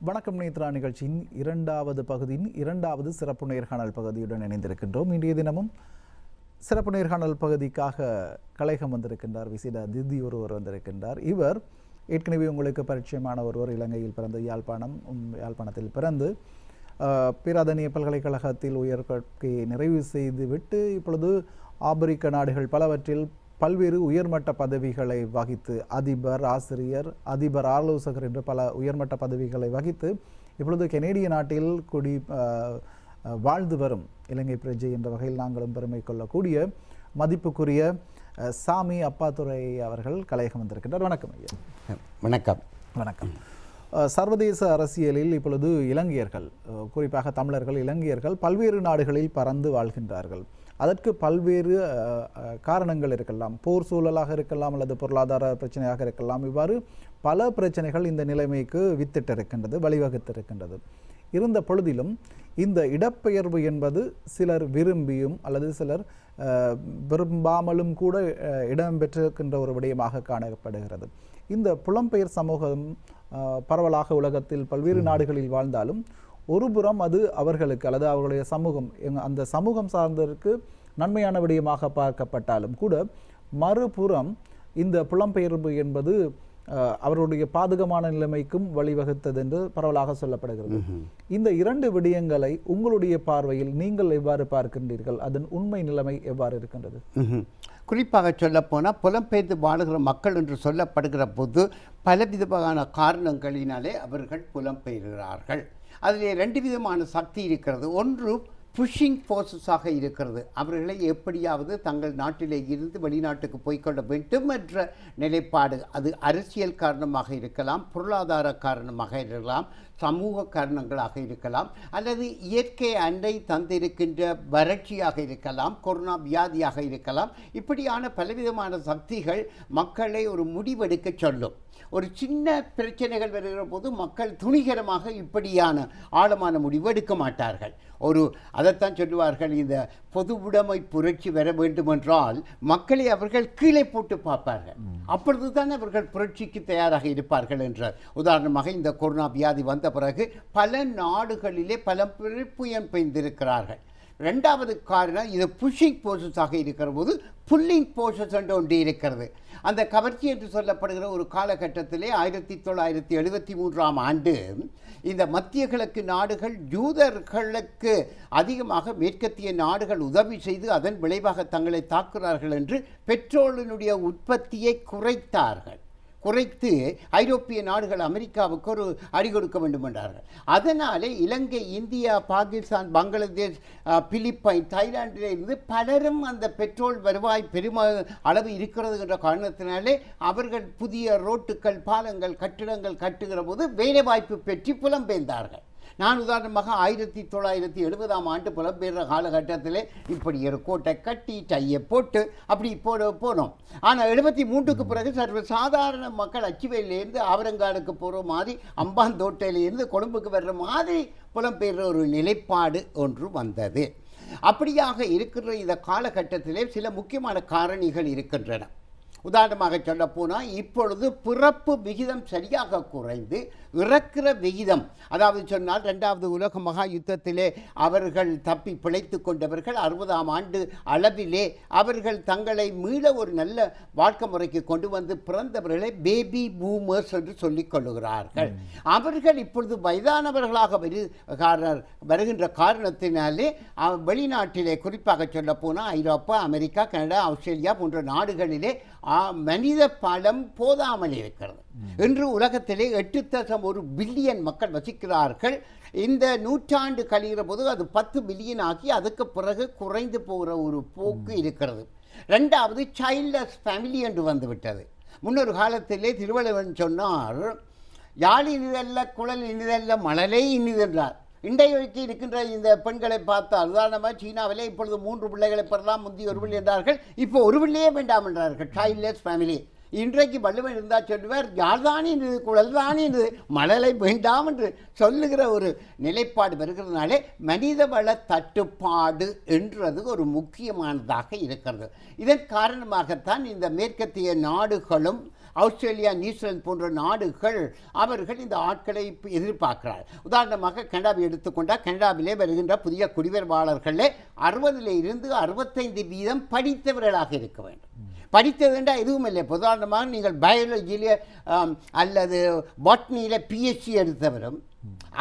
வணக்கம் நேத்ரா நிகழ்ச்சியின் இரண்டாவது பகுதியின் இரண்டாவது சிறப்பு நேர்காணல் பகுதியுடன் இணைந்திருக்கின்றோம். இன்றைய தினமும் சிறப்பு நேர்காணல் பகுதிக்காக கலைகம் வந்திருக்கின்றார். விசிட திதி ஒருவர் வந்திருக்கின்றார். இவர் ஏற்கனவே உங்களுக்கு பரிச்சயமான ஒருவர். இலங்கையில் பிறந்து யாழ்ப்பாணத்தில் பிறந்து பேராதனிய பல்கலைக்கழகத்தில் உயர்கல்வி நிறைவு செய்துவிட்டு இப்பொழுது ஆப்பிரிக்க நாடுகள் பலவற்றில் பல்வேறு உயர்மட்ட பதவிகளை வகித்து அதிபர், ஆசிரியர், அதிபர் ஆலோசகர் என்று பல உயர்மட்ட பதவிகளை வகித்து இப்பொழுது கெனேடிய நாட்டில் வாழ்ந்து வரும் இலங்கை பிரஜை என்ற வகையில் நாங்களும் பெருமை கொள்ளக்கூடிய மதிப்புக்குரிய சாமி அப்பாத்துரை அவர்கள் கலையகம் வந்திருக்கின்றார். வணக்கம் ஐயா. வணக்கம். வணக்கம். சர்வதேச அரசியலில் இப்பொழுது இலங்கையர்கள், குறிப்பாக தமிழர்கள் இலங்கையர்கள் பல்வேறு நாடுகளில் பறந்து வாழ்கின்றார்கள். அதற்கு பல்வேறு காரணங்கள் இருக்கலாம். போர் சூழலாக இருக்கலாம், அல்லது பொருளாதார பிரச்சனையாக இருக்கலாம். இவ்வாறு பல பிரச்சனைகள் இந்த நிலைமைக்கு வித்திட்டிருக்கின்றது, வழிவகுத்திருக்கின்றது. இருந்த பொழுதிலும் இந்த இடப்பெயர்வு என்பது சிலர் விரும்பியும் அல்லது சிலர் விரும்பாமலும் கூட இடம்பெற்றிருக்கின்ற ஒரு விடயமாக காணப்படுகிறது. இந்த புலம்பெயர் சமூகம் பரவலாக உலகத்தில் பல்வேறு நாடுகளில் வாழ்ந்தாலும் ஒருபுறம் அது அவர்களுக்கு அல்லது அவர்களுடைய சமூகம், அந்த சமூகம் சார்ந்ததற்கு நன்மையான விடயமாக பார்க்கப்பட்டாலும் கூட மறுபுறம் இந்த புலம்பெயர்வு என்பது அவருடைய பாதகமான நிலைமைக்கும் வழிவகுத்தது என்று பரவலாக சொல்லப்படுகிறது. இந்த இரண்டு விடயங்களை உங்களுடைய பார்வையில் நீங்கள் எவ்வாறு பார்க்கின்றீர்கள்? அதன் உண்மை நிலைமை எவ்வாறு இருக்கின்றது? குறிப்பாக சொல்லப்போனால் புலம்பெயர்ந்து வாழுகிற மக்கள் என்று சொல்லப்படுகிற போது பலவிதமான காரணங்களினாலே அவர்கள் புலம்பெயர்கிறார்கள். அதில் ரெண்டு விதமான சக்தி இருக்கிறது. ஒன்று புஷிங் ஃபோர்ஸஸாக இருக்கிறது. அவர்களை எப்படியாவது தங்கள் நாட்டிலே இருந்து வெளிநாட்டுக்கு போய்கொள்ள வேண்டும் என்ற நிலைப்பாடு. அது அரசியல் காரணமாக இருக்கலாம், பொருளாதார காரணமாக இருக்கலாம், சமூக காரணங்களாக இருக்கலாம், அல்லது இயற்கை அண்டை தந்திருக்கின்ற வறட்சியாக இருக்கலாம், கொரோனா வியாதியாக இருக்கலாம். இப்படியான பலவிதமான சக்திகள் மக்களை ஒரு முடிவெடுக்க சொல்லும். ஒரு சின்ன பிரச்சனைகள் வருகிற போது மக்கள் துணிகரமாக இப்படியான ஆழமான முடிவு எடுக்க மாட்டார்கள். அதைத்தான் சொல்லுவார்கள், இந்த பொது உடைமை புரட்சி வர வேண்டுமென்றால் மக்களை அவர்கள் கீழே போட்டு பார்ப்பார்கள், அப்பொழுதுதான் அவர்கள் புரட்சிக்கு தயாராக இருப்பார்கள் என்ற. உதாரணமாக இந்த கொரோனா வியாதி வந்த பிறகு பல நாடுகளிலே பல புயம்பெய்திருக்கிறார்கள். ரெண்டாவது காரணம், இது புஷிங் போர்ஸஸாக இருக்கிற போது புல்லிங் போர்ஸஸ் என்று ஒன்று இருக்கிறது. அந்த கவர்ச்சி என்று சொல்லப்படுகிற ஒரு காலகட்டத்திலே 1973ஆம் ஆண்டு இந்த மத்திய கிழக்கு நாடுகள் யூதர்களுக்கு அதிகமாக மேற்கத்திய நாடுகள் உதவி செய்து அதன் விளைவாக தங்களை தாக்குகிறார்கள் என்று பெட்ரோலினுடைய உற்பத்தியை குறைத்து ஐரோப்பிய நாடுகள் அமெரிக்காவுக்கு ஒரு அடி கொடுக்க வேண்டும் என்றார்கள். அதனாலே இலங்கை, இந்தியா, பாகிஸ்தான், பங்களாதேஷ், பிலிப்பைன், தாய்லாந்தில் இருந்து பலரும் அந்த பெட்ரோல் வருவாய் அளவு இருக்கிறது என்ற காரணத்தினாலே அவர்கள் புதிய ரோட்டுகள், பாலங்கள், கட்டிடங்கள் கட்டுகிற போது வேலைவாய்ப்பு பெற்று புலம்பெயர்ந்தார்கள். நான் உதாரணமாக 1970ஆம் ஆண்டு புலம்பெயர்ற காலகட்டத்தில் இப்படி ஒரு கோட்டை கட்டி டையை போட்டு அப்படி போனோம். ஆனால் 73க்கு பிறகு சர்வ சாதாரண மக்கள் அச்சுவையிலேருந்து ஆவரங்காடுக்கு போகிற மாதிரி, அம்பாந்தோட்டையிலேருந்து கொழும்புக்கு வர்ற மாதிரி புலம்பெயர்ற ஒரு நிலைப்பாடு ஒன்று வந்தது. அப்படியாக இருக்கிற இந்த காலகட்டத்திலே சில முக்கியமான காரணிகள் இருக்கின்றன. உதாரணமாக சொல்ல போனால் இப்பொழுது பிறப்பு விகிதம் சரியாக குறைந்து இறக்கிற விகிதம், அதாவது சொன்னால் 2வது உலக மகா யுத்தத்திலே அவர்கள் தப்பி பிழைத்து கொண்டவர்கள் 60ஆம் ஆண்டு அளவிலே அவர்கள் தங்களை மீள ஒரு நல்ல வாழ்க்கை முறைக்கு கொண்டு வந்து பிறந்தவர்களை பேபி பூமர்ஸ் என்று சொல்லிக் கொள்ளுகிறார்கள். அவர்கள் இப்பொழுது வயதானவர்களாக வருகின்ற காரணத்தினாலே வெளிநாட்டிலே, குறிப்பாக சொல்ல போனால் ஐரோப்பா, அமெரிக்கா, கனடா, ஆஸ்திரேலியா போன்ற நாடுகளிலே மனித பலம் போதாமல் இருக்கிறது. இன்று உலகத்திலே 8.1 பில்லியன் மக்கள் வசிக்கிறார்கள். இந்த நூற்றாண்டு கழிகிற போது அது 10 பில்லியன் ஆகி அதுக்கு பிறகு குறைந்து போகிற ஒரு போக்கு இருக்கிறது. ரெண்டாவது, சைல்ட்லெஸ் ஃபேமிலி என்று வந்துவிட்டது. முன்னொரு காலத்திலே திருவள்ளுவன் சொன்னார், யாழ் இனிதல்ல, குழல் இனிதல்ல, மணலே இனிதென்றார். இன்றைக்கு இருக்கின்ற இந்த பெண்களை பார்த்தால், உதாரணமாக சீனாவிலே இப்பொழுது 3 பிள்ளைகளை பெறலாம், முந்தி ஒரு பிள்ளை என்றார்கள், இப்போ ஒரு பிள்ளையே வேண்டாம் என்றார்கள். Childless family. இன்றைக்கு வள்ளுவன் இருந்தால் சொல்லுவார், யாழ்தானே இது, குழல்தானே இது, மழலை வேண்டாம் என்று சொல்லுகிற ஒரு நிலைப்பாடு வருகிறதுனாலே மனித வள தட்டுப்பாடு என்றது ஒரு முக்கியமானதாக இருக்கிறது. இதன் காரணமாகத்தான் இந்த மேற்கத்திய நாடுகளும் ஆஸ்திரேலியா, நியூசிலாந்து போன்ற நாடுகள் அவர்கள் இந்த ஆட்களை எதிர்பார்க்கிறார்கள். உதாரணமாக கனடாவை எடுத்துக்கொண்டால் கனடாவிலே வருகின்ற புதிய குடிவரவாளர்களே 60% 65% படித்தவர்களாக இருக்க வேண்டும். படித்தது என்றால் எதுவும் இல்லை. உதாரணமாக நீங்கள் பயாலஜியிலே அல்லது பாட்னியில் பிஹெச்டி எடுத்தவரும்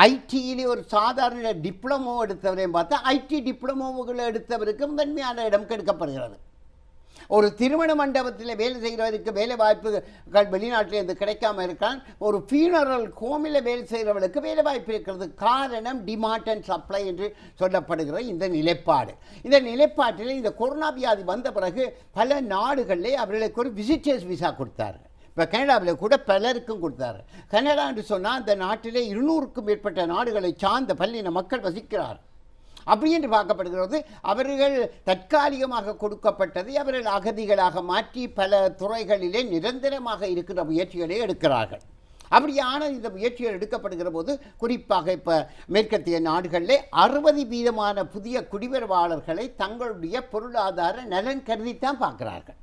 ஐடியிலே ஒரு சாதாரண டிப்ளமோ எடுத்தவரையும் பார்த்தா ஐடி டிப்ளமோவுகளை எடுத்தவருக்கு முதன்மையான இடம் கெடுக்கப்படுகிறது. ஒரு திருமண மண்டபத்தில் வேலை செய்கிறவருக்கு வேலை வாய்ப்புகள் வெளிநாட்டில் இருந்து கிடைக்காம இருக்கான். ஒரு ஃபியூனரல் ஹோமில் வேலை செய்கிறவர்களுக்கு வேலை வாய்ப்பு இருக்கிறது. காரணம் டிமாண்ட் அண்ட் சப்ளை என்று சொல்லப்படுகிற இந்த நிலைப்பாடு. இந்த நிலைப்பாட்டில் இந்த கொரோனா வியாதி வந்த பிறகு பல நாடுகளிலே அவர்களுக்கு ஒரு விசிட்டர்ஸ் விசா கொடுத்தார்கள். இப்போ கனடாவில் கூட பலருக்கும் கொடுத்தாரு. கனடா என்று சொன்னால் அந்த நாட்டிலே 200க்கும் மேற்பட்ட நாடுகளை சார்ந்த பல்லின மக்கள் வசிக்கிறார். அப்படி என்று பார்க்கப்படுகிறது. அவர்கள் தற்காலிகமாக கொடுக்கப்பட்டதை அவர்கள் அகதிகளாக மாற்றி பல துறைகளிலே நிரந்தரமாக இருக்கிற முயற்சிகளை எடுக்கிறார்கள். அப்படியான இந்த முயற்சிகள் எடுக்கப்படுகிற போது குறிப்பாக இப்போ மேற்கத்திய நாடுகளிலே 60% புதிய குடிவரவாளர்களை தங்களுடைய பொருளாதார நலன் கருதித்தான் பார்க்கிறார்கள்.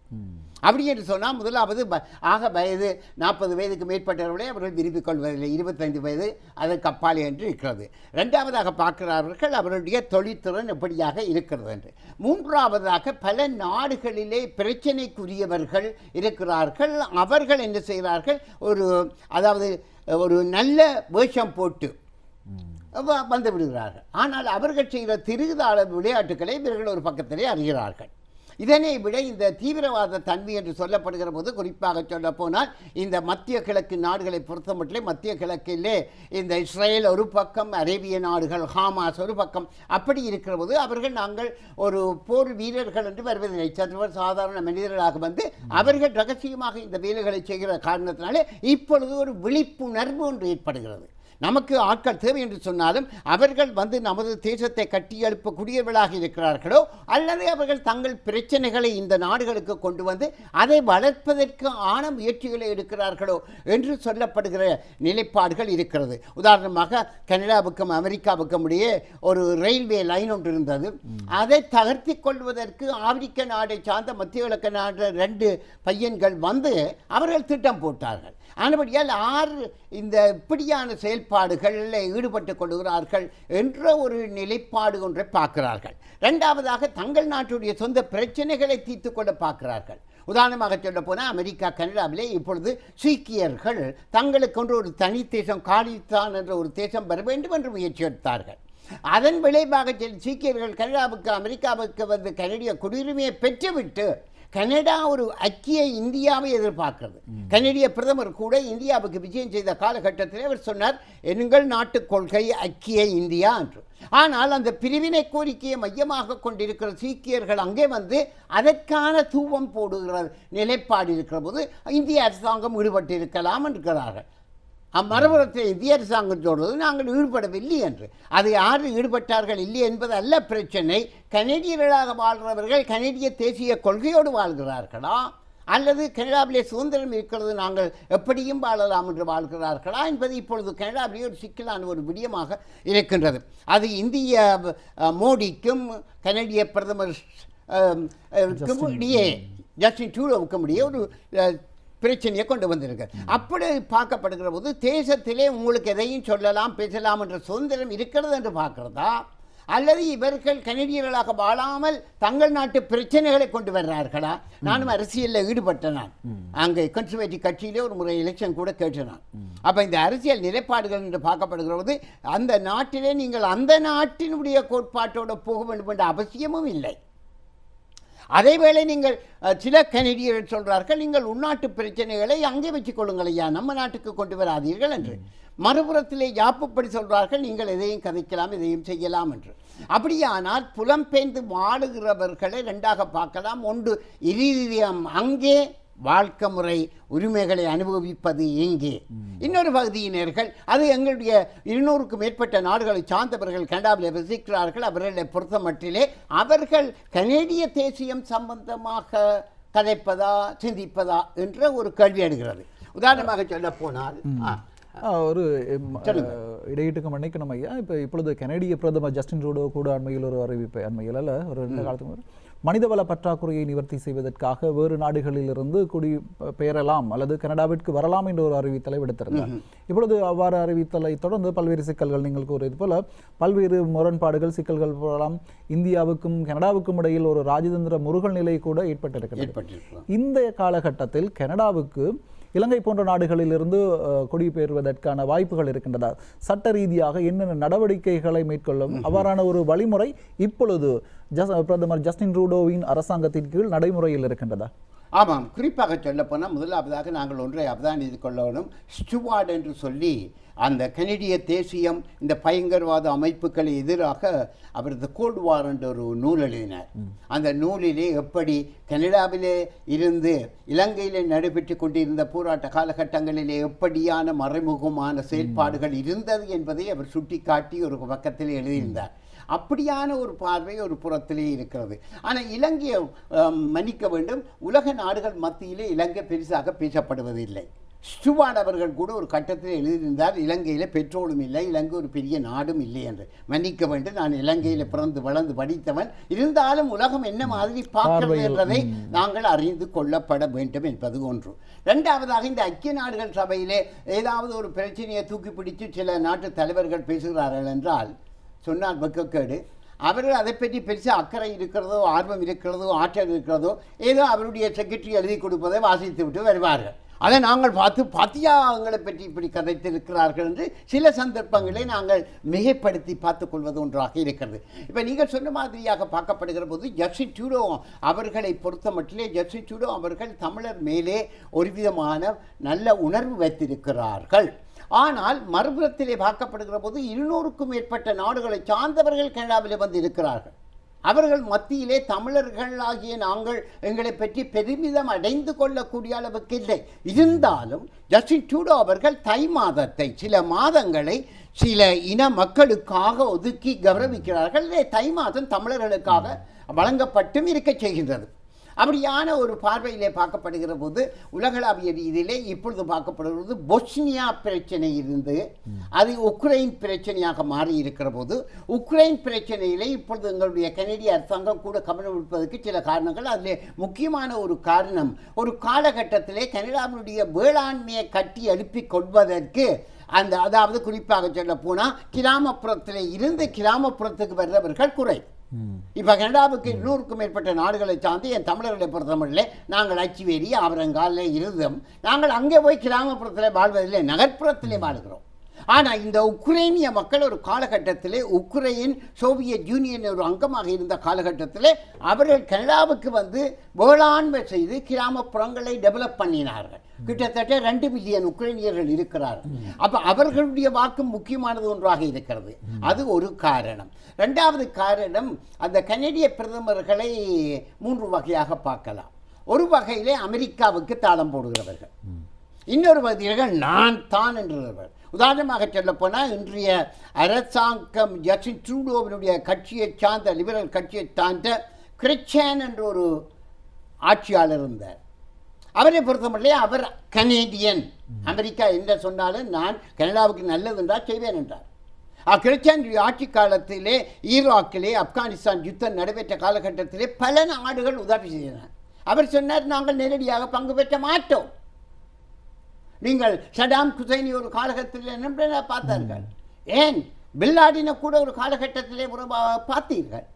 அப்படி என்று சொன்னால் முதலாவது ஆக வயது 40 வயதுக்கு மேற்பட்டவர்களை அவர்கள் விரும்பிக் கொள்வதில்லை. 25 வயது அதற்கு அப்பாலே என்று இருக்கிறது. இரண்டாவதாக பார்க்கிறார்கள் அவர்களுடைய தொழில்திறன் எப்படியாக இருக்கிறது என்று. மூன்றாவதாக பல நாடுகளிலே பிரச்சனைக்குரியவர்கள் இருக்கிறார்கள். அவர்கள் என்ன செய்கிறார்கள், அதாவது ஒரு நல்ல வேஷம் போட்டு வந்து விடுகிறார்கள். ஆனால் அவர்கள் செய்கிற திருகுதாள விளையாட்டுக்களை இவர்கள் ஒரு பக்கத்திலே அறிகிறார்கள். இதனை விட இந்த தீவிரவாத தன்மை என்று சொல்லப்படுகிற போது குறிப்பாக சொல்ல போனால் இந்த மத்திய கிழக்கு நாடுகளை பொறுத்தமட்டிலே மத்திய கிழக்கிலே இந்த இஸ்ரேல் ஒரு பக்கம், அரேபிய நாடுகள், ஹமாஸ் ஒரு பக்கம், அப்படி இருக்கிற போது அவர்கள் நாங்கள் ஒரு போர் வீரர்கள் என்று வருவதில்லை. சாதாரண மனிதர்களாக வந்து அவர்கள் ரகசியமாக இந்த வேலைகளை செய்கிற காரணத்தினாலே இப்பொழுது ஒரு விழிப்புணர்வு ஒன்று ஏற்படுகிறது. நமக்கு ஆட்கள் தேவை என்று சொன்னாலும் அவர்கள் வந்து நமது தேசத்தை கட்டியெழுப்பக்கூடியவர்களாக இருக்கிறார்களோ அல்லது அவர்கள் தங்கள் பிரச்சனைகளை இந்த நாடுகளுக்கு கொண்டு வந்து அதை வளர்ப்பதற்கு ஆன முயற்சிகளை எடுக்கிறார்களோ என்று சொல்லப்படுகிற நிலைப்பாடுகள் இருக்கிறது. உதாரணமாக கனடாவுக்கும் அமெரிக்காவுக்கும் இடையே ஒரு ரயில்வே லைன் ஒன்று இருந்தது. அதை தகர்த்தி கொள்வதற்கு ஆப்பிரிக்க நாடை சார்ந்த மத்திய கிழக்கு நாடு 2 பையன்கள் வந்து அவர்கள் திட்டம் போட்டார்கள். ஆனபடியால் இந்த இப்படியான செயல்பாடுகளில் ஈடுபட்டு கொள்கிறார்கள் என்ற ஒரு நிலைப்பாடு ஒன்றை பார்க்கிறார்கள். இரண்டாவதாக தங்கள் நாட்டுடைய சொந்த பிரச்சனைகளை தீர்த்து கொள்ள பார்க்கிறார்கள். உதாரணமாக சொல்ல போனால் அமெரிக்கா, கனடாவிலே இப்பொழுது சீக்கியர்கள் தங்களுக்கொன்று ஒரு தனி தேசம், காலிஸ்தான் என்ற ஒரு தேசம் பெற வேண்டும் என்று முயற்சி எடுத்தார்கள். அதன் விளைவாக சீக்கியர்கள் கனடாவுக்கு, அமெரிக்காவுக்கு வந்து கனடிய குடியுரிமையை பெற்றுவிட்டு கனடா ஒரு ஐக்கிய இந்தியாவை எதிர்பார்க்கிறது. கனடிய பிரதமர் கூட இந்தியாவுக்கு விஜயம் செய்த காலகட்டத்தில் அவர் சொன்னார், எங்கள் நாட்டு கொள்கை ஐக்கிய இந்தியா என்று. ஆனால் அந்த பிரிவினை கோரிக்கையை மையமாக கொண்டிருக்கிற சீக்கியர்கள் அங்கே வந்து அதற்கான தூவம் போடுகிற நிலைப்பாடு இருக்கிற போது இந்திய அரசாங்கம் ஈடுபட்டு இருக்கலாம் இருக்கிறார்கள். மறுபுறத்தில் இந்திய அரசாங்கம் சொல்வது நாங்கள் ஈடுபடவில்லை என்று. அது யார் ஈடுபட்டார்கள் இல்லை என்பது அல்ல பிரச்சனை. கனடியர்களாக வாழ்கிறவர்கள் கனடிய தேசிய கொள்கையோடு வாழ்கிறார்களா அல்லது கனடாவிலே சுதந்திரம் இருக்கிறது நாங்கள் எப்படியும் வாழலாம் என்று வாழ்கிறார்களா என்பது இப்பொழுது கனடாவிலே ஒரு சிக்கலான ஒரு விடயமாக இருக்கின்றது. அது இந்திய மோடிக்கும் கனடிய பிரதமர் இடையே, ஜஸ்டின் ட்ரூடோவுக்கும் இடையே ஒரு பிரச்சனையை கொண்டு வந்திருக்கு. அப்படி பார்க்கப்படுகிற போது தேசத்திலே உங்களுக்கு எதையும் சொல்லலாம், பேசலாம் என்ற சுதந்திரம் இருக்கிறது என்று பார்க்கிறதா அல்லது இவர்கள் கனடியர்களாக வாழாமல் தங்கள் நாட்டு பிரச்சனைகளை கொண்டு வர்றார்களா? நானும் அரசியலில் ஈடுபட்டேன். அங்கே கன்சர்வேட்டிவ் கட்சியிலே ஒரு முறை எலெக்ஷன் கூட கேட்டேன். அப்போ இந்த அரசியல் நிலைப்பாடுகள் என்று பார்க்கப்படுகிற போது அந்த நாட்டிலே நீங்கள் அந்த நாட்டினுடைய கோட்பாட்டோடு போக வேண்டும் என்ற அவசியமும் இல்லை. அதேவேளை நீங்கள் சில கனடியர்கள் சொல்கிறார்கள், நீங்கள் உள்நாட்டு பிரச்சனைகளை அங்கே வச்சுக் கொள்ளுங்கள் ஐயா, நம்ம நாட்டுக்கு கொண்டு வராதீர்கள் என்று. மறுபுறத்திலே யாப்புப்படி சொல்கிறார்கள், நீங்கள் எதையும் கதைக்கலாம், எதையும் செய்யலாம் என்று. அப்படியானால் புலம்பெயர்ந்து வாழுகிறவர்களை ரெண்டாக பார்க்கலாம். ஒன்று இரிதியம், அங்கே வாழ்க்கை முறை உரிமைகளை அனுபவிப்பது எங்கே. இன்னொரு பகுதியினர்கள் அது எங்களுடைய 200க்கும் மேற்பட்ட நாடுகளை சார்ந்தவர்கள் கனடாவில் வசிக்கிறார்கள். அவர்களை பொறுத்த மட்டிலே அவர்கள் கனேடிய தேசியம் சம்பந்தமாக கதைப்பதா சிந்திப்பதா என்ற ஒரு கேள்வி எடுக்கிறது. உதாரணமாக சொல்ல போனால் ஒரு இடையீட்டுக்கு மன்னிக்கணும் ஐயா, இப்பொழுது கனடிய பிரதமர் ஜஸ்டின் ட்ரூடோ கூட அண்மையில் ஒரு அறிவிப்பை, அண்மையில் அல்ல ஒரு 2 காலத்துக்கு மனிதவள பற்றாக்குறையை நிவர்த்தி செய்வதற்காக வேறு நாடுகளிலிருந்து குடி பெயரலாம் அல்லது கனடாவிற்கு வரலாம் என்ற ஒரு அறிவித்தலை விடுத்திருந்தார். இப்பொழுது அவ்வாறு அறிவித்தலை தொடர்ந்து பல்வேறு சிக்கல்கள், நீங்கள் கூறியது போல பல்வேறு முரண்பாடுகள், சிக்கல்கள் போலாம். இந்தியாவுக்கும் கனடாவுக்கும் இடையில் ஒரு ராஜதந்திர முருகல் நிலை கூட ஏற்பட்டிருக்கிறது. இந்த காலகட்டத்தில் கனடாவுக்கு இலங்கை போன்ற நாடுகளிலிருந்து குடிபெயர்வதற்கான வாய்ப்புகள் இருக்கின்றதா? சட்ட ரீதியாக என்னென்ன நடவடிக்கைகளை மேற்கொள்ளும் அவ்வாறான ஒரு வழிமுறை இப்பொழுது பிரதமர் ஜஸ்டின் ட்ரூடோவின் அரசாங்கத்தின் கீழ் நடைமுறையில் இருக்கின்றதா? ஆமாம், குறிப்பாக சொல்லப்போனால் முதலாவதாக நாங்கள் ஒன்றை அவதானித்துக் கொள்ளணும். ஸ்டுவார்ட் என்று சொல்லி அந்த கனடிய தேசியம் இந்த பயங்கரவாத அமைப்புகளை எதிராக அவரது கோல்டு வார் என்ற ஒரு நூல் எழுதினார். அந்த நூலிலே எப்படி கனடாவிலே இருந்து இலங்கையிலே நடைபெற்று கொண்டிருந்த போராட்ட காலகட்டங்களிலே எப்படியான மறைமுகமான செயல்பாடுகள் இருந்தது என்பதை அவர் சுட்டிக்காட்டி ஒரு பக்கத்தில் எழுதியிருந்தார். அப்படியான ஒரு பார்வை ஒரு புறத்திலே இருக்கிறது. ஆனால் இலங்கையை மன்னிக்க வேண்டும், உலக நாடுகள் மத்தியிலே இலங்கை பெருசாக பேசப்படுவதில்லை. ஸ்டுவார்ட் அவர்கள் கூட ஒரு கட்டத்தில் எழுதியிருந்தார், இலங்கையில் பெட்ரோலும் இல்லை, இலங்கை ஒரு பெரிய நாடும் இல்லை என்று. மன்னிக்க வேண்டும், நான் இலங்கையில் பிறந்து வளர்ந்து படித்தவன், இருந்தாலும் உலகம் என்ன மாதிரி பார்க்கிறது என்பதை நாங்கள் அறிந்து கொள்ளப்பட வேண்டும் என்பது ஒன்று. இரண்டாவதாக, இந்த ஐக்கிய நாடுகள் சபையிலே ஏதாவது ஒரு பிரச்சனையை தூக்கி பிடித்து சில நாட்டு தலைவர்கள் பேசுகிறார்கள் என்றால் சொன்னால் வெக்கக்கேடு. அவர்கள் அதை பற்றி பெருசாக அக்கறை இருக்கிறதோ, ஆர்வம் இருக்கிறதோ, ஆற்றல் இருக்கிறதோ, ஏதோ அவருடைய செக்ரட்டரி எழுதி கொடுப்பதை வாசித்து விட்டு வருவார்கள். அதை நாங்கள் பாத்தியா அவங்களை பற்றி இப்படி கதைத்திருக்கிறார்கள் என்று சில சந்தர்ப்பங்களை நாங்கள் மிகைப்படுத்தி பார்த்துக் கொள்வது ஒன்றாக இருக்கிறது. இப்போ நீங்கள் சொன்ன மாதிரியாக பார்க்கப்படுகிற போது ஜஸ்டின் ட்ரூடோ அவர்களை பொறுத்த மட்டிலே ஜஸ்டின் ட்ரூடோ அவர்கள் தமிழர் மேலே ஒரு விதமான நல்ல உணர்வு வைத்திருக்கிறார்கள். ஆனால் மறுபுறத்திலே பார்க்கப்படுகிற போது 200க்கும் மேற்பட்ட நாடுகளை சார்ந்தவர்கள் கனடாவில் வந்து இருக்கிறார்கள். அவர்கள் மத்தியிலே தமிழர்கள் ஆகிய நாங்கள் எங்களை பற்றி பெருமிதம் அடைந்து கொள்ளக்கூடிய அளவுக்கு இல்லை. இருந்தாலும் ஜஸ்டின் ட்ரூடோ அவர்கள் தை மாதத்தை, சில மாதங்களை சில இன மக்களுக்காக ஒதுக்கி கௌரவிக்கிறார்கள். தை மாதம் தமிழர்களுக்காக வழங்கப்பட்டும் இருக்க செய்கின்றது. அப்படியான ஒரு பார்வையிலே பார்க்கப்படுகிற போது உலகளாவிய ரீதியிலே இப்பொழுது பார்க்கப்படுகிறது பொஸ்னியா பிரச்சனை இருந்து அது உக்ரைன் பிரச்சனையாக மாறி இருக்கிற போது, உக்ரைன் பிரச்சனையிலே இப்பொழுது எங்களுடைய கனடிய அரசாங்கம் கூட கவனம் எடுப்பதற்கு சில காரணங்கள். அதில் முக்கியமான ஒரு காரணம், ஒரு காலகட்டத்திலே கனடாவினுடைய வேளாண்மையை கட்டி எழுப்பிக் கொள்வதற்கு அதாவது குறிப்பாக சொல்ல போனால் கிராமப்புறத்திலே இருந்து கிராமப்புறத்துக்கு வர்றவர்கள் குறை. இப்போ கனடாவுக்கு 200க்கும் மேற்பட்ட நாடுகளை சார்ந்து என் தமிழர்களை பொறுத்தமட்டிலே நாங்கள் அச்சுவேரி ஆவரங்காலில் இருந்தோம். நாங்கள் அங்கே போய் கிராமப்புறத்தில் வாழ்வதில்லை, நகர்ப்புறத்திலே வாழ்கிறோம். ஆனால் இந்த உக்ரைனிய மக்கள் ஒரு காலகட்டத்திலே உக்ரைன் சோவியத் யூனியன் ஒரு அங்கமாக இருந்த காலகட்டத்திலே அவர்கள் கனடாவுக்கு வந்து வேளாண்மை செய்து கிராமப்புறங்களை டெவலப் பண்ணினார்கள். கிட்டத்தட்ட 2 மில்லியன் உக்ரைனியர்கள் இருக்கிறார்கள். அப்போ அவர்களுடைய வாக்கு முக்கியமானது ஒன்றாக இருக்கிறது. அது ஒரு காரணம். இரண்டாவது காரணம், அந்த கனடிய பிரதமர்களை 3 வகையாக பார்க்கலாம். ஒரு வகையிலே அமெரிக்காவுக்கு தாளம் போடுகிறவர்கள், இன்னொரு வகையில் நான் தான் என்றவர்கள். உதாரணமாக சொல்லப்போனால் இன்றைய அரசாங்கம் ஜஸ்டின் ட்ரூடோவினுடைய கட்சியை சார்ந்த லிபரல் கட்சியை சார்ந்த கிறிஸ்டியன் என்ற ஒரு ஆட்சியாளர் இருந்தார். அவரை பொறுத்தமட்டிலே அவர் கனேடியன். அமெரிக்கா என்ன சொன்னாலும் நான் கனடாவுக்கு நல்லது என்றால் செய்வேன் என்றார். கிறிஸ்டியன் ஆட்சி காலத்திலே ஈராக்கிலே ஆப்கானிஸ்தான் யுத்தம் நடைபெற்ற காலகட்டத்திலே பல நாடுகள் உதவி செய்தன. அவர் சொன்னார், நாங்கள் நேரடியாக பங்கு பெற்ற மாட்டோம். நீங்கள் சடாம் ஹுசைனை ஒரு காலகட்டத்தில் என்ன பார்த்தார்கள், ஏன் பில்லாடினை கூட ஒரு காலகட்டத்திலே பார்த்தீர்கள்.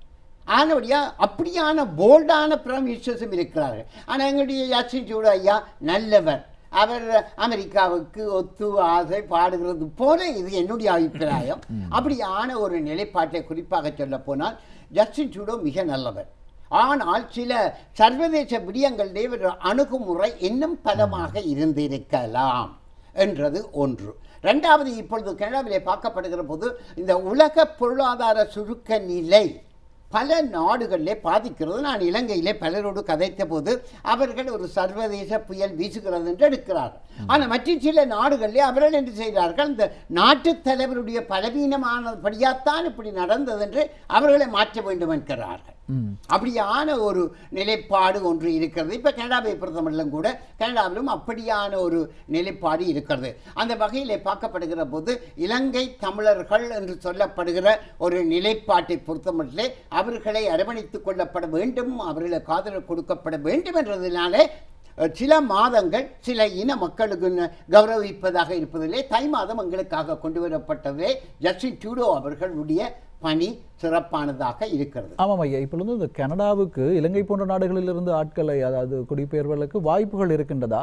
ஆனபடியா அப்படியான போல்டான பிரைம் மினிஸ்டர்ஸும் இருக்கிறார்கள். ஆனால் எங்களுடைய ஜஸ்டின் ட்ரூடோ ஐயா நல்லவர், அவர் அமெரிக்காவுக்கு ஒத்து ஆசை பாடுகிறது போல இது என்னுடைய அபிப்பிராயம். அப்படியான ஒரு நிலைப்பாட்டை குறிப்பாக சொல்ல போனால் ஜஸ்டின் ட்ரூடோ மிக நல்லவர். ஆனால் சில சர்வதேச விடயங்களிலே அணுகுமுறை இன்னும் பலமாக இருந்திருக்கலாம் என்றது ஒன்று. இரண்டாவது, இப்பொழுது கனடாவிலே பார்க்கப்படுகிற போது இந்த உலக பொருளாதார சுருக்க நிலை பல நாடுகளிலே பாதிக்கிறது. நான் இலங்கையிலே பலரோடு கதைத்த போது அவர்கள் ஒரு சர்வதேச புயல் வீசுகிறது என்று எடுக்கிறார்கள். ஆனால் மற்ற சில நாடுகளிலே அவர்கள் என்று செய்கிறார்கள், இந்த நாட்டு தலைவருடைய பலவீனமானபடியாத்தான் இப்படி நடந்தது என்று அவர்களை மாற்ற வேண்டும் என்கிறார்கள். அப்படியான ஒரு நிலைப்பாடு ஒன்று இருக்கிறது. இப்போ கனடாவை பொறுத்தமட்டிலும் கூட கனடாவிலும் அப்படியான ஒரு நிலைப்பாடு இருக்கிறது. அந்த வகையில் பார்க்கப்படுகிற போது இலங்கை தமிழர்கள் என்று சொல்லப்படுகிற ஒரு நிலைப்பாட்டை பொறுத்தமட்டிலே அவர்களை அரவணைத்துக் கொள்ளப்பட வேண்டும், அவர்களுக்கு ஆதரவு கொடுக்கப்பட வேண்டும் என்றதினாலே சில மாதங்கள் சில இன மக்களுக்கு கௌரவிப்பதாக இருப்பதிலே தை மாதம் எங்களுக்காக கொண்டு வரப்பட்டதே ஜஸ்டின் ட்ரூடோ அவர்களுடைய பணி சிறப்பானதாக இருக்கிறது. ஆமாம் ஐயா, இப்போ இந்த கனடாவுக்கு இலங்கை போன்ற நாடுகளிலிருந்து ஆட்களை, அதாவது குடிபெயர்வதற்கு வாய்ப்புகள் இருக்கின்றதா?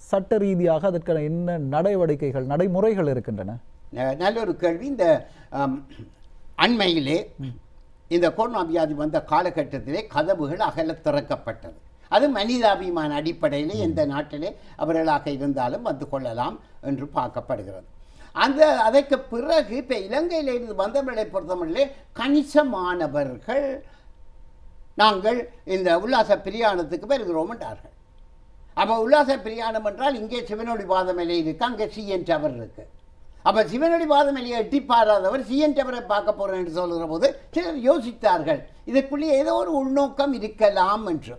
சட்ட ரீதியாக அதற்கான என்ன நடவடிக்கைகள், நடைமுறைகள் இருக்கின்றன? நல்ல ஒரு கேள்வி. இந்த அண்மையிலே இந்த கொரோனா வியாதி வந்த காலகட்டத்திலே கதவுகள் அகல திறக்கப்பட்டது. அது மனிதாபிமான அடிப்படையில் எந்த நாட்டிலே அவர்களாக இருந்தாலும் வந்து கொள்ளலாம் என்று பார்க்கப்படுகிறது. அதற்கு பிறகு இப்போ இலங்கையிலிருந்து வந்தவர்களை பொறுத்தவரையிலே கணிசமானவர்கள் நாங்கள் இந்த உல்லாச பிரயாணத்துக்கு வருகிறோம் என்றார்கள். அப்போ உல்லாச பிரயாணம் என்றால் இங்கே சிவனொளி பாதமலை இருக்கு, அங்கே சிஎன் டவர் இருக்கு. அப்போ சிவனொளி பாதமலையை எட்டி பாராதவர் சிஎன் டவரை பார்க்க போகிறேன் என்று சொல்கிற போது சிலர் யோசித்தார்கள், இதற்குள்ளே ஏதோ ஒரு உள்நோக்கம் இருக்கலாம் என்று.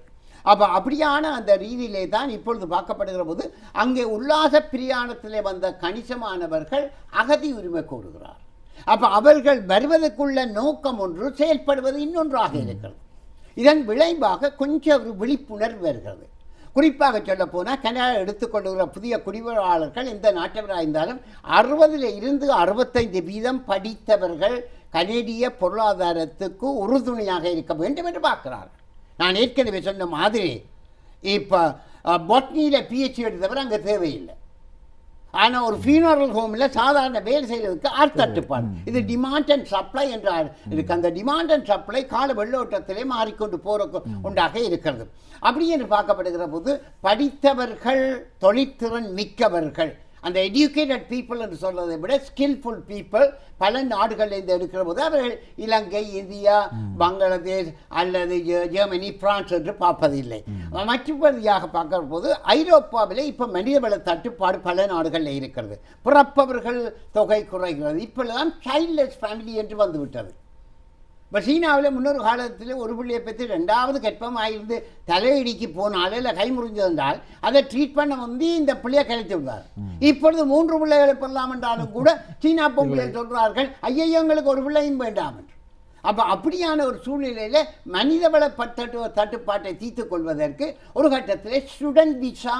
அப்போ அப்படியான அந்த ரீதியிலே தான் இப்பொழுது பார்க்கப்படுகிற போது அங்கே உல்லாச பிரயாணத்திலே வந்த கணிசமானவர்கள் அகதி உரிமை கோருகிறார். அப்போ அவர்கள் வருவதற்குள்ள நோக்கம் ஒன்று, செயல்படுவது இன்னொன்றாக இருக்கிறது. இதன் விளைவாக கொஞ்சம் ஒரு விழிப்புணர்வு வருகிறது. குறிப்பாக சொல்ல போனால் கனடா எடுத்துக்கொள்கிற புதிய குடிவரவாளர்கள் எந்த நாட்டவராக இருந்தாலும் 60% படித்தவர்கள் கனேடிய பொருளாதாரத்துக்கு உறுதுணையாக இருக்க வேண்டும் என்று பார்க்கிறார்கள். நான் ஏற்கனவே சொன்ன மாதிரி இப்போ பொட்னியில் பிஹெச்டி எடுத்தவர் அங்கே தேவையில்லை. ஆனால் ஒரு ஃபியூனரல் ஹோமில் சாதாரண வேலை செய்கிறதுக்கு ஆள் தட்டுப்பாடு. இது டிமாண்ட் அண்ட் சப்ளை என்றால் இதுக்கு அந்த டிமாண்ட் அண்ட் சப்ளை கால வெள்ளோட்டத்திலே மாறிக்கொண்டு போகிற உண்டாக இருக்கிறது. அப்படி என்று பார்க்கப்படுகிற போது படித்தவர்கள், தொழிற்திறன் மிக்கவர்கள், அந்த எஜுகேட்டட் பீப்புள் என்று சொல்வதை விட ஸ்கில்ஃபுல் பீப்புள் பல நாடுகளில் எடுக்கிற போது அவர்கள் இலங்கை, இந்தியா, பங்களாதேஷ் அல்லது ஜெர்மனி, பிரான்ஸ் என்று பார்ப்பதில்லை. மற்றபடியாக பார்க்கிற போது ஐரோப்பாவிலே இப்போ மனிதவள தட்டுப்பாடு பல நாடுகளில் இருக்கிறது. பிறப்பவர்கள் தொகை குறைகிறது. இப்பொழுதுதான் சைல்ட்லெஸ் ஃபேமிலி என்று வந்துவிட்டது. இப்போ சீனாவில் முன்னொரு காலத்தில் ஒரு பிள்ளையை பற்றி 2வது கற்பமாயிருந்து தலையிடிக்கு போனால் இல்லை கை முறிஞ்சிருந்தால் அதை ட்ரீட் பண்ண வந்து இந்த பிள்ளையை கழித்து விடுவார். இப்பொழுது 3 பிள்ளைகளை பெறலாம் என்றாலும் கூட சீனா பொம்பளைகள் சொல்கிறார்கள், ஐயோ எங்களுக்கு ஒரு பிள்ளையும் வேண்டாம் என்று. அப்போ அப்படியான ஒரு சூழ்நிலையில் மனிதவள தட்டுப்பாட்டை தீர்த்துக் கொள்வதற்கு ஒரு கட்டத்தில் ஸ்டூடெண்ட் விசா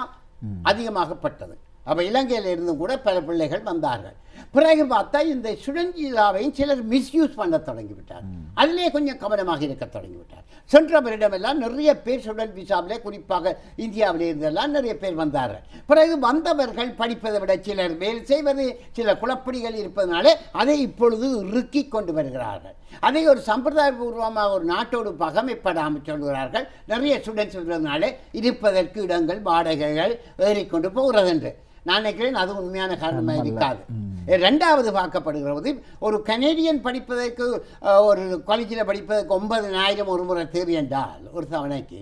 அதிகமாகப்பட்டது. அப்போ இலங்கையில் இருந்தும் கூட பல பிள்ளைகள் வந்தார்கள். பிறகு பார்த்தா இந்த ஸ்டூடெண்ட் விசாவையும் சிலர் மிஸ்யூஸ் பண்ண தொடங்கிவிட்டார். அதிலே கொஞ்சம் கவனமாக இருக்க தொடங்கிவிட்டார். சென்ற வருடமெல்லாம் நிறைய பேர் ஸ்டூடெண்ட் விசாவிலே, குறிப்பாக இந்தியாவிலே இருந்தெல்லாம் நிறைய பேர் வந்தார்கள். பிறகு வந்தவர்கள் படிப்பதை விட சிலர் வேலை செய்வது, சில குழப்படிகள் இருப்பதனாலே அதை இப்பொழுது இறுக்கி கொண்டு வருகிறார்கள். அதை ஒரு சம்பிரதாயபூர்வமாக ஒரு நாட்டோடு பகமைப்படாமல் சொல்கிறார்கள். நிறைய ஸ்டூடெண்ட்ஸ் வருவதனாலே இருப்பதற்கு இடங்கள், வாடகைகள் ஏறிக்கொண்டு போகிறது என்று நான் நினைக்கிறேன். அது உண்மையான காரணமாக இருக்காது. 2வது பார்க்கப்படுகிற போது ஒரு கனேடியன் படிப்பதற்கு, ஒரு காலேஜில் படிப்பதற்கு 9,000 ஒரு முறை தேவை என்றால் ஒரு தவணைக்கு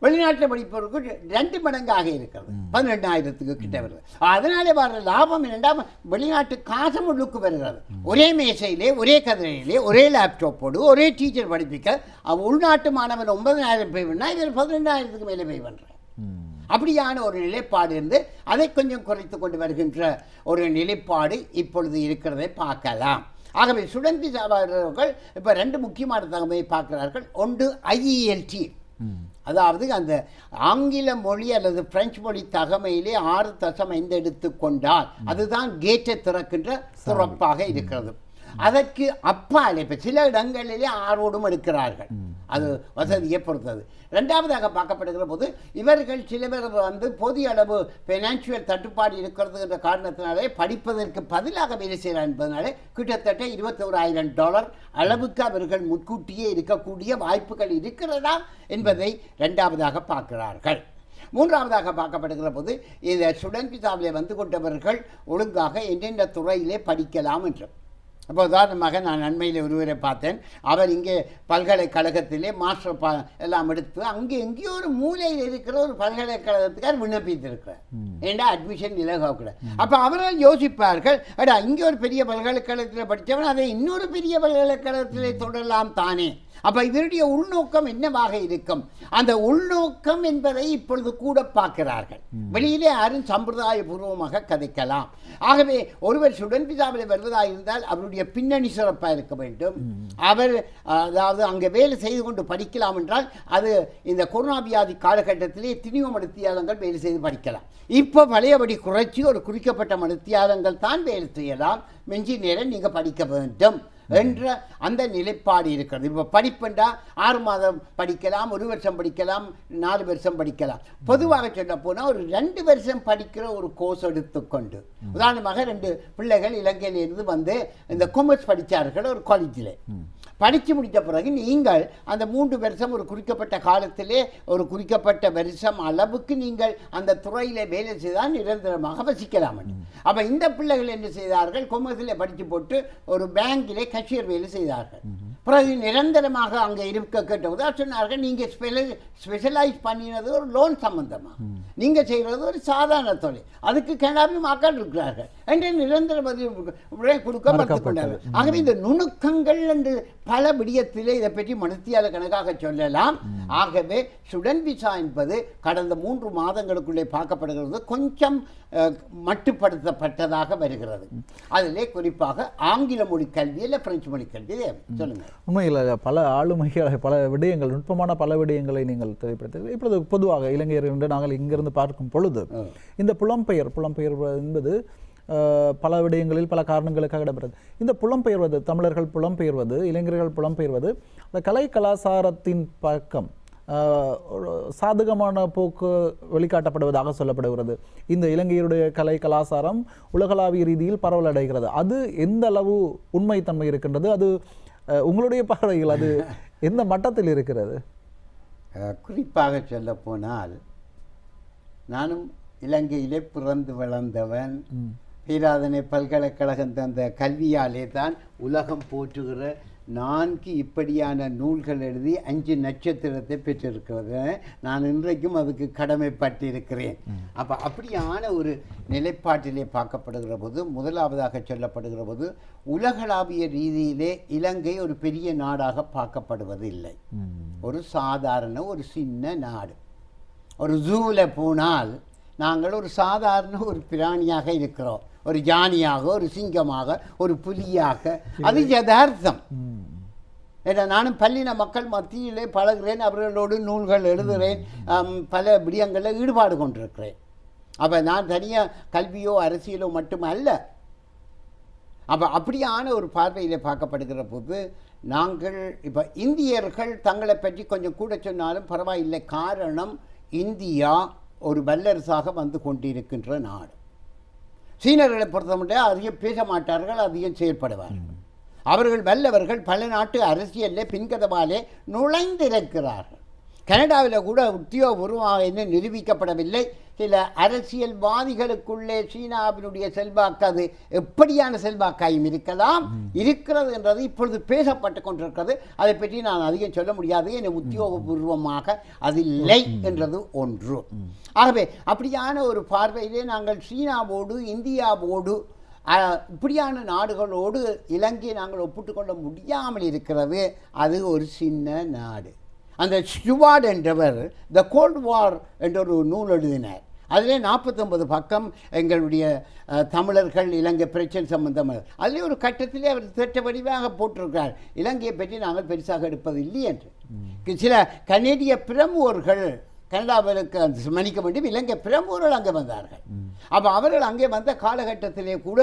வெளிநாட்டில் படிப்பவருக்கு 2 மடங்காக இருக்கிறது. 12,000 கிட்ட வருது. அதனாலே வர லாபம் என்னென்றால் வெளிநாட்டு காசு முழுக்கு வருகிறது. ஒரே மேசையிலே, ஒரே கதிரையிலே, ஒரே லேப்டாப்போடு ஒரே டீச்சர் படிப்பிக்க உள்நாட்டு மாணவன் 9,000 பே பண்ணால் இவர் 12,000 மேலே பே பண்ணுறேன். அப்படியான ஒரு நிலைப்பாடு இருந்து அதை கொஞ்சம் குறைத்து கொண்டு வருகின்ற ஒரு நிலைப்பாடு இப்பொழுது இருக்கிறதை பார்க்கலாம். ஆகவே ஸ்டூடெண்ட் விசாவர்கள் இப்போ 2 முக்கியமான தகவலை பார்க்கிறார்கள். ஒன்று IELT, அதாவது அந்த ஆங்கில மொழி அல்லது பிரெஞ்சு மொழி தகமையிலே 6.5 எடுத்துக்கொண்டால் அதுதான் கேட்டை திறக்கின்ற துறப்பாக இருக்கிறது. அதற்கு அப்பால் இப்போ சில இடங்களிலே 6 எடுக்கிறார்கள். அது வசதியை பொறுத்தது. 2வதாக பார்க்கப்படுகிற போது இவர்கள் சில பேர் வந்து போதிய அளவு ஃபைனான்சியல் தட்டுப்பாடு இருக்கிறது என்ற காரணத்தினாலே படிப்பதற்கு பதிலாக வேலை செய்கிறார் என்பதனாலே கிட்டத்தட்ட $21,000 அளவுக்கு அவர்கள் முன்கூட்டியே இருக்கக்கூடிய வாய்ப்புகள் இருக்கிறதா என்பதை 2வதாக பார்க்கிறார்கள். 3வதாக பார்க்கப்படுகிற போது இந்த ஸ்டூடெண்ட் விசாவிலே வந்து கொண்டவர்கள் ஒழுங்காக என்னென்ன துறையிலே படிக்கலாம் என்று. அப்போ உதாரணமாக நான் அண்மையில் ஒருவரை பார்த்தேன். அவர் இங்கே பல்கலைக்கழகத்திலே மாஸ்டர் எல்லாம் எடுத்து அங்கே எங்கேயோ ஒரு மூலையில் இருக்கிற ஒரு பல்கலைக்கழகத்துக்கார் விண்ணப்பித்திருக்கிறார். ஏண்டா அட்மிஷன் இலகாக்கூடாது. அப்போ அவர்கள் யோசிப்பார்கள், அடா இங்கே ஒரு பெரிய பல்கலைக்கழகத்தில் படித்தவன் அதை இன்னொரு பெரிய பல்கலைக்கழகத்திலே தொடரலாம் தானே. அப்ப இவருடைய உள்நோக்கம் என்னவாக இருக்கும்? அந்த உள்நோக்கம் என்பதை இப்பொழுது கூட பார்க்கிறார்கள். வெளியிலே யாரும் சம்பிரதாய பூர்வமாக கதைக்கலாம். ஆகவே ஒருவர் சுடன் விசாவில் வருவதாக இருந்தால் அவருடைய பின்னணி சிறப்பாக இருக்க வேண்டும். அவர் அதாவது அங்கே வேலை செய்து கொண்டு படிக்கலாம் என்றால் அது இந்த கொரோனா வியாதி காலகட்டத்திலே திணிவ மருத்துவங்கள் வேலை செய்து படிக்கலாம். இப்போ பழையபடி குறைச்சி ஒரு குறிக்கப்பட்ட மருத்துவங்கள் தான் வேலை செய்யலாம், மிஞ்சி நேரம் நீங்கள் படிக்க வேண்டும் என்ற அந்த நிலைப்பாடு இருக்கிறது. இப்போ படிப்புண்டா 6 மாதம் படிக்கலாம், 1 வருஷம் படிக்கலாம், 4 வருஷம் படிக்கலாம். பொதுவாக சொல்ல போனால் ஒரு 2 வருஷம் படிக்கிற ஒரு கோர்ஸ் எடுத்துக்கொண்டு, உதாரணமாக 2 பிள்ளைகள் இலங்கையிலிருந்து வந்து இந்த கொமர்ஸ் படித்தார்கள் ஒரு காலேஜில். படித்து முடித்த பிறகு நீங்கள் அந்த 3 வருஷம் ஒரு குறிக்கப்பட்ட காலத்திலே ஒரு குறிக்கப்பட்ட வருஷம் அளவுக்கு நீங்கள் அந்த துறையில் வேலை செய்தால் நிரந்தரமாக வசிக்கலாம். அப்போ இந்த பிள்ளைகள் என்ன செய்தார்கள்? கொமர்ஸில் படித்து போட்டு ஒரு பேங்கிலே கஷியர் வேலை செய்தார்கள். பிறகு நிரந்தரமாக அங்கே இருக்க கேட்டபோது சொன்னார்கள், நீங்கள் ஸ்பெஷலைஸ் பண்ணினது ஒரு லோன் சம்பந்தமாக, நீங்கள் செய்கிறது ஒரு சாதாரண தொழில், அதுக்கு கனடாவில் மக்கள் இருக்கிறார்கள் என்று நிரந்தர பதில் கொடுக்க மறுத்துக்கொண்டார்கள். ஆகவே இந்த நுணுக்கங்கள் என்று பல விடயத்திலே இதை பற்றி மனுத்தியால கணக்காக சொல்லலாம். ஆகவே ஸ்டூடெண்ட் விசா என்பது கடந்த 3 மாதங்களுக்குள்ளே பார்க்கப்படுகிறது கொஞ்சம் மட்டுப்படுத்தப்பட்டதாக வருகிறது. அதிலே குறிப்பாக ஆங்கில மொழி கல்வி இல்லை பிரெஞ்சு மொழி கல்வி. சொல்லுங்க. உண்மையில் பல ஆளுமைகளை, பல விடயங்கள், நுட்பமான பல விடயங்களை நீங்கள் தெளிவுபடுத்த. இப்பொழுது பொதுவாக இளைஞர்கள் என்று நாங்கள் இங்கிருந்து பார்க்கும் பொழுது இந்த புலம்பெயர் என்பது பல விடயங்களில் பல காரணங்களுக்காக இடம்பெறுது. இந்த புலம்பெயர்வது, தமிழர்கள் புலம்பெயர்வது, இளைஞர்கள் புலம்பெயர்வது அந்த கலை கலாச்சாரத்தின் பக்கம் சாதகமான போக்கு வெளிக்காட்டப்படுவதாக சொல்லப்படுகிறது. இந்த இலங்கையுடைய கலை கலாச்சாரம் உலகளாவிய ரீதியில் பரவலடைகிறது. அது எந்த அளவு உண்மைத்தன்மை இருக்கின்றது? அது உங்களுடைய பார்வையில் அது எந்த மட்டத்தில் இருக்கிறது? குறிப்பாக சொல்ல போனால், நானும் இலங்கையிலே பிறந்து வளர்ந்தவன். பேராதனை பல்கலைக்கழகம் தந்த கல்வியாலே தான் உலகம் போற்றுகிற 4 இப்படியான நூல்கள் எழுதி 5 நட்சத்திரத்தை பெற்றிருக்கிறது. நான் இன்றைக்கும் அதுக்கு கடமைப்பட்டிருக்கிறேன். அப்போ அப்படியான ஒரு நிலைப்பாட்டிலே பார்க்கப்படுகிற போது, முதலாவதாக சொல்லப்படுகிற போது, உலகளாவிய ரீதியிலே இலங்கை ஒரு பெரிய நாடாக பார்க்கப்படுவது இல்லை. ஒரு சாதாரண ஒரு சின்ன நாடு. ஒரு ஜூவில் போனால் நாங்கள் ஒரு சாதாரண ஒரு பிராணியாக இருக்கிறோம். ஒரு ஜானியாக, ஒரு சிங்கமாக, ஒரு புலியாக. அது யதார்த்தம். ஏன்னா நானும் பல்லின மக்கள் மத்தியிலே பழகிறேன், அவர்களோடு நூல்கள் எழுதுகிறேன், பல விடயங்களில் ஈடுபாடு கொண்டிருக்கிறேன். அப்போ நான் தனியாக கல்வியோ அரசியலோ மட்டுமல்ல. அப்போ அப்படியான ஒரு பார்வையில் பார்க்கப்படுகிற போது நாங்கள் இப்போ இந்தியர்கள் தங்களை பற்றி கொஞ்சம் கூட சொன்னாலும் பரவாயில்லை. காரணம், இந்தியா ஒரு வல்லரசாக வந்து கொண்டிருக்கின்ற நாடு. சீனர்களை பொறுத்த மட்டும் அதிகம் பேச மாட்டார்கள், அதிகம் செயல்படுவார்கள். அவர்கள் வல்லவர்கள், பல நாட்டு அரசியலில் பின்கதவாலே நுழைந்திருக்கிறார்கள். கனடாவில் கூட உத்தியோகபூர்வமாக என்ன நிரூபிக்கப்படவில்லை. சில அரசியல்வாதிகளுக்குள்ளே சீனாவினுடைய செல்வாக்கு, அது எப்படியான செல்வாக்காயும் இருக்கலாம், இருக்கிறது என்றது இப்பொழுது பேசப்பட்டு கொண்டிருக்கிறது. அதை பற்றி நான் அதிகம் சொல்ல முடியாது, என உத்தியோகபூர்வமாக அது இல்லை என்றது ஒன்று. ஆகவே அப்படியான ஒரு பார்வையிலே நாங்கள் சீனாவோடு, இந்தியாவோடு, இப்படியான நாடுகளோடு இலங்கையை நாங்கள் ஒப்பிட்டு கொள்ள முடியாமல் இருக்கிறது. அது ஒரு சின்ன நாடு. அந்த ஸ்டுவார்ட் என்றவர் த கோல்ட் வார் என்ற ஒரு நூல் எழுதினார். அதிலே 49 பக்கம் எங்களுடைய தமிழர்கள் இலங்கை பிரச்சனை சம்பந்தமாக. அதிலே ஒரு கட்டத்திலே அவர் திட்ட வடிவாக போட்டிருக்கிறார், இலங்கையை பற்றி நாங்கள் பெருசாக எடுப்பதில்லை என்று. சில கனேடிய பிரமுகர்கள் கனடாவிற்கு மன்னிக்க வேண்டும், இலங்கை பிரமுகர்கள் அங்கே வந்தார்கள். அப்போ அவர்கள் அங்கே வந்த காலகட்டத்திலே கூட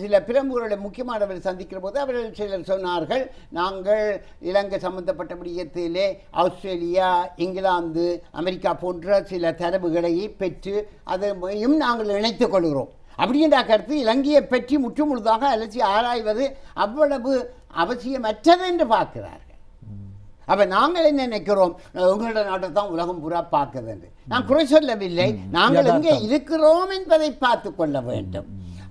சில பிரமுகர்களை முக்கியமானவர்கள் சந்திக்கிற போது அவர்கள் சிலர் சொன்னார்கள், நாங்கள் இலங்கை சம்பந்தப்பட்ட விடயத்திலே ஆஸ்திரேலியா, இங்கிலாந்து, அமெரிக்கா போன்ற சில தரவுகளை பெற்று அதையும் நாங்கள் இணைத்துக் கொள்கிறோம். அப்படின்ற கருத்து இலங்கையை பற்றி முற்றுமுழுதாக அலசி ஆராய்வது அவ்வளவு அவசியமற்றது என்று பார்க்கிறார்கள். அப்போ நாங்கள் என்ன நினைக்கிறோம், உங்களோட நாட்டை தான் உலகம் பூரா பார்க்குது என்று. நான் குறை சொல்லவில்லை, நாங்கள் எங்கே இருக்கிறோம் என்பதை பார்த்து கொள்ள வேண்டும்.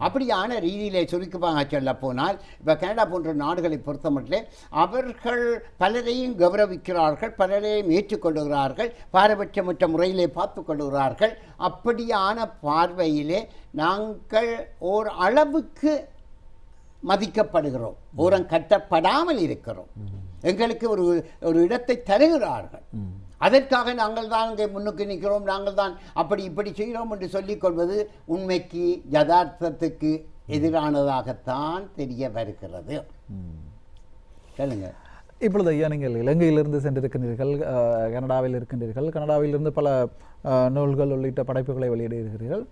அப்படியான ரீதியிலே சுருக்கமாக சொல்ல போனால், இப்போ கனடா போன்ற நாடுகளை பொறுத்த மட்டும் அவர்கள் பலரையும் கௌரவிக்கிறார்கள், பலரையும் ஏற்றுக்கொள்ளுகிறார்கள், பாரபட்சமற்ற முறையிலே பார்த்து கொள்ளுகிறார்கள். அப்படியான பார்வையிலே நாங்கள் ஓர் அளவுக்கு மதிக்கப்படுகிறோம், ஓரம் கட்டப்படாமல் இருக்கிறோம். எங்களுக்கு ஒரு ஒரு இடத்தை தருகிறார்கள். அதற்காக நாங்கள் தான் இங்கே முன்னுக்கு நிற்கிறோம், நாங்கள் தான் அப்படி இப்படி செய்கிறோம் என்று சொல்லிக் கொள்வது உண்மைக்கு யதார்த்தத்துக்கு எதிரானதாகத்தான் தெரிய வருகிறது. சொல்லுங்க. இப்பொழுது ஐயா, நீங்கள் இலங்கையிலிருந்து சென்றிருக்கின்றீர்கள், கனடாவில் இருக்கின்றீர்கள், கனடாவிலிருந்து பல நூல்கள் உள்ளிட்ட படைப்புகளை வெளியிடுகிறீர்கள்.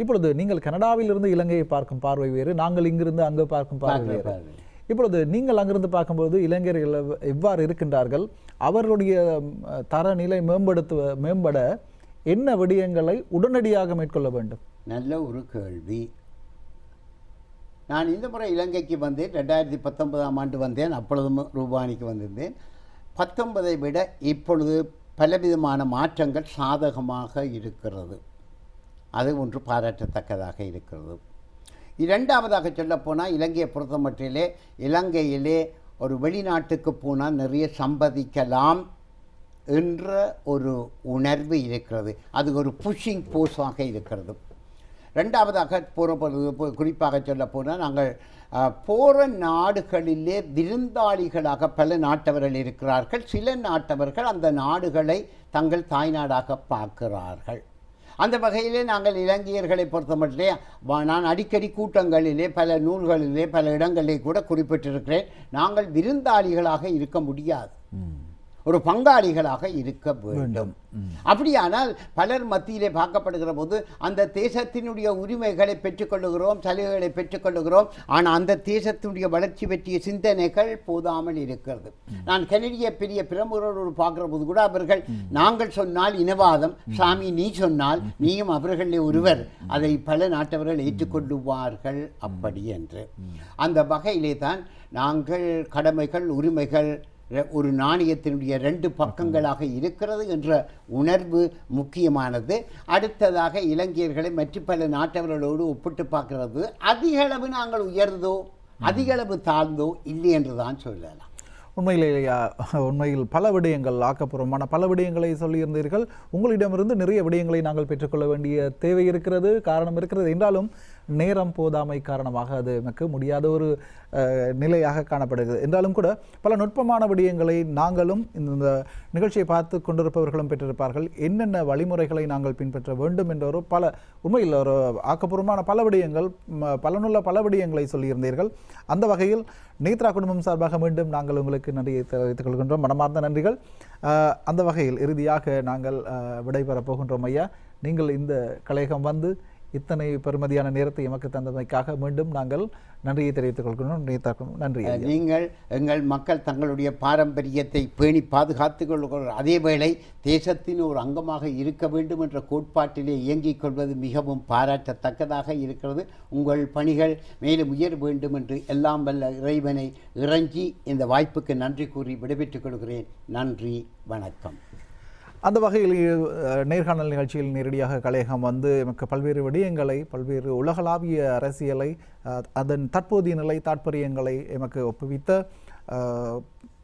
இப்பொழுது நீங்கள் கனடாவிலிருந்து இலங்கையை பார்க்கும் பார்வை வேறு, நாங்கள் இங்கிருந்து அங்கு பார்க்கும் பார்வை வேறு. இப்பொழுது நீங்கள் அங்கிருந்து பார்க்கும்போது இளைஞர்கள் எவ்வாறு இருக்கின்றார்கள், அவர்களுடைய தரநிலை மேம்பட என்ன விடயங்களை உடனடியாக மேற்கொள்ள வேண்டும்? நல்ல ஒரு கேள்வி. நான் இந்த முறை இலங்கைக்கு வந்தேன், 2019ஆம் ஆண்டு வந்தேன். அப்பொழுதும் ரூபானிக்கு வந்திருந்தேன். 19ஐ விட இப்பொழுது பலவிதமான மாற்றங்கள் சாதகமாக இருக்கிறது. அது ஒன்று பாராட்டத்தக்கதாக இருக்கிறது. இரண்டாவதாக சொல்லப்போனால், இலங்கையை பொறுத்தமட்டிலே இலங்கையிலே ஒரு வெளிநாட்டுக்கு போனால் நிறைய சம்பாதிக்கலாம் என்ற ஒரு உணர்வு இருக்கிறது. அது ஒரு புஷிங் போஸாக இருக்கிறது. ரெண்டாவதாக குறிப்பாக சொல்ல போனால், நாங்கள் போகிற நாடுகளிலே விருந்தாளிகளாக பல நாட்டவர்கள் இருக்கிறார்கள். சில நாட்டவர்கள் அந்த நாடுகளை தங்கள் தாய்நாடாக பார்க்கிறார்கள். அந்த வகையிலே நாங்கள் இலங்கையர்களை பொறுத்தமட்டிலே நான் அடிக்கடி கூட்டங்களிலே பல நூல்களிலே பல இடங்களிலே கூட குறிப்பிட்டிருக்கிறேன். நாங்கள் விருந்தாளிகளாக இருக்க முடியாது, ஒரு பங்காளிகளாக இருக்க வேண்டும். அப்படியானால் பலர் மத்தியிலே பார்க்கப்படுகிற போது அந்த தேசத்தினுடைய உரிமைகளை பெற்றுக்கொள்ளுகிறோம், சலுகைகளை பெற்றுக்கொள்ளுகிறோம். ஆனால் அந்த தேசத்தினுடைய வளர்ச்சி பற்றிய சிந்தனைகள் போதாமல் இருக்கிறது. நான் கனடிய பெரிய பிரமுகரோடு பார்க்கிற போது கூட அவர்கள் நாங்கள் சொன்னால் இனவாதம், சாமி நீ சொன்னால் நீயும் அவர்களிலே ஒருவர், அதை பல நாட்டவர்கள் ஏற்றுக்கொள்ளுவார்கள் அப்படி என்று. அந்த வகையிலே தான் நாங்கள் கடமைகள் உரிமைகள் ஒரு நாணயத்தினுடைய 2 பக்கங்களாக இருக்கிறது என்ற உணர்வு முக்கியமானது. அடுத்ததாக இலங்கையர்களை மற்ற பல நாட்டவர்களோடு ஒப்பிட்டு பார்க்கிறது. அதிக அளவு நாங்கள் உயர்ந்தோ அதிக அளவு தாழ்ந்தோ இல்லை என்று தான் சொல்லலாம். உண்மையில் பல விடயங்கள், ஆக்கப்பூர்வமான பல விடயங்களை சொல்லியிருந்தீர்கள். உங்களிடமிருந்து நிறைய விடயங்களை நாங்கள் பெற்றுக்கொள்ள வேண்டிய தேவை இருக்கிறது, காரணம் இருக்கிறது. என்றாலும் நேரம் போதாமை காரணமாக அது நமக்கு முடியாத ஒரு நிலையாக காணப்படுகிறது. என்றாலும் கூட பல நுட்பமான விடயங்களை நாங்களும் இந்த நிகழ்ச்சியை பார்த்து கொண்டிருப்பவர்களும் பெற்றிருப்பார்கள். என்னென்ன வழிமுறைகளை நாங்கள் பின்பற்ற வேண்டும் என்ற ஒரு உண்மையில் ஒரு ஆக்கப்பூர்வமான பல விடயங்கள், பலனுள்ள பல விடயங்களை சொல்லியிருந்தீர்கள். அந்த வகையில் நேத்ரா குடும்பம் சார்பாக மீண்டும் நாங்கள் உங்களுக்கு நன்றியை தெரிவித்துக் கொள்கின்றோம். மனமார்ந்த நன்றிகள். அந்த வகையில் இறுதியாக நாங்கள் விடைபெறப் போகின்றோம். ஐயா, நீங்கள் இந்த கலையகம் வந்து இத்தனை பெருமதியான நேரத்தை எமக்கு தந்தமைக்காக மீண்டும் நாங்கள் நன்றியை தெரிவித்துக் கொள்கிறோம். நன்றி. நீங்கள் எங்கள் மக்கள் தங்களுடைய பாரம்பரியத்தை பேணி பாதுகாத்துக் கொள்கிற அதே வேளை தேசத்தின் ஒரு அங்கமாக இருக்க வேண்டும் என்ற கோட்பாட்டிலே இயங்கிக் கொள்வது மிகவும் பாராட்டத்தக்கதாக இருக்கிறது. உங்கள் பணிகள் மேலும் உயர வேண்டும் என்று எல்லாம் வல்ல இறைவனை இறைஞ்சி இந்த வாய்ப்புக்கு நன்றி கூறி விடைபெற்றுக் கொள்கிறேன். நன்றி, வணக்கம். அந்த வகையில் நேர்காணல் நிகழ்ச்சியில் நேரடியாக கலையகம் வந்து நமக்கு பல்வேறு விடயங்களை, பல்வேறு உலகளாவிய அரசியலை, அதன் தற்போதைய நிலை தாற்பயங்களை எமக்கு ஒப்புவித்த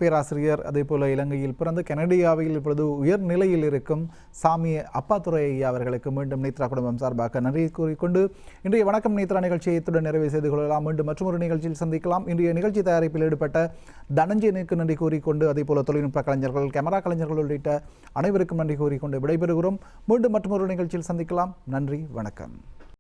பேராசிரியர், அதே போல இலங்கையில் பிறந்து கனடியாவில் இப்பொழுது உயர் நிலையில் இருக்கும் சாமி அப்பாத்துரை ஐயா அவர்களுக்கு மீண்டும் நேத்ரா குடும்பம் சார்பாக நன்றி கூறிக்கொண்டு இன்றைய வணக்கம் நேத்ரா நிகழ்ச்சியை இத்துடன் நிறைவு செய்து கொள்ளலாம். மீண்டும் மற்றொரு நிகழ்ச்சியில் சந்திக்கலாம். இன்றைய நிகழ்ச்சி தயாரிப்பில் ஈடுபட்ட தனஞ்சயனுக்கு நன்றி கூறிக்கொண்டு, அதே போல தொழில்நுட்ப கலைஞர்கள், கேமரா கலைஞர்கள் உள்ளிட்ட அனைவருக்கும் நன்றி கூறிக்கொண்டு விடைபெறுகிறோம். மீண்டும் மற்றொரு நிகழ்ச்சியில் சந்திக்கலாம். நன்றி, வணக்கம்.